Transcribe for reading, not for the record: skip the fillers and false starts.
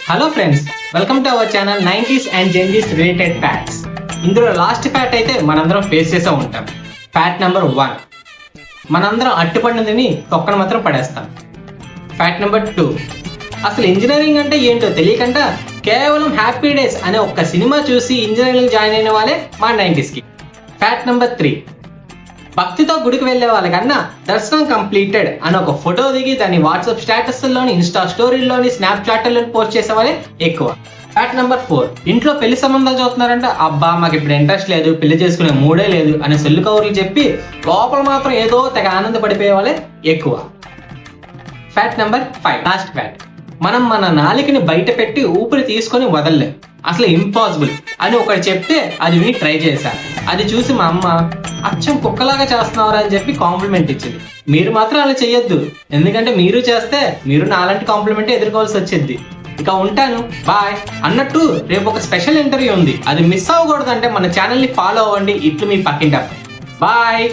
Hello friends, welcome to our channel 90s and Gen Zs related facts. ఇందులో last fact అయితే మనందరం face చేసే ఉంటాం. ఫ్యాక్ట్ నెంబర్ 1, మనందరం అట్టుపడినదని తొక్కన మాత్రం పడేస్తాం. ఫ్యాక్ట్ నెంబర్ 2, అసలు ఇంజనీరింగ్ అంటే ఏంటో తెలియకుండా కేవలం హ్యాపీ డేస్ అనే ఒక్క సినిమా చూసి ఇంజనీరింగ్ జాయిన్ అయిన వాళ్ళే మా 90sకి. ఫ్యాక్ట్ నెంబర్ 3, భక్తితో గుడికి వెళ్లే వాళ్ళకన్నా దర్శనం కంప్లీటెడ్ అని ఒక ఫోటో దిగి దాన్ని వాట్సాప్ స్టేటస్లోని, ఇన్స్టా స్టోరీల్లోని, స్నాప్చాట్లో పోస్ట్ చేసే వాళ్ళే ఎక్కువ. ఫ్యాక్ట్ నెంబర్ 4, ఇంట్లో పెళ్లి సంబంధాలు చూస్తున్నారంటే అబ్బా మాకు ఇప్పుడు ఇంట్రెస్ట్ లేదు, పెళ్లి చేసుకునే మూడే లేదు అనే సొల్లు కౌరులు చెప్పి లోపల మాత్రం ఏదో తెగ ఆనందపడిపోయే వాళ్ళే ఎక్కువ. ఫ్యాక్ట్ నెంబర్ 5, లాస్ట్ ఫ్యాక్ట్, మనం మన నాలికని బయట పెట్టి ఊపిరి తీసుకొని వదలలేం, అసలు ఇంపాసిబుల్ అని ఒకటి చెప్తే అది విని ట్రై చేశాను. అది చూసి మా అమ్మ అచ్చం కుక్కలాగా చేస్తున్నారా అని చెప్పి కాంప్లిమెంట్ ఇచ్చింది. మీరు మాత్రం అలా చెయ్యొద్దు, ఎందుకంటే మీరు చేస్తే మీరు నాలాంటి కాంప్లిమెంట్ ఎదుర్కోవాల్సి వచ్చింది. ఇక ఉంటాను, బాయ్. అన్నట్టు రేపు ఒక స్పెషల్ ఇంటర్వ్యూ ఉంది, అది మిస్ అవ్వకూడదు అంటే మన ఛానల్ని ఫాలో అవ్వండి. ఇట్లు మీ పక్కింటి అబ్బాయి. బాయ్.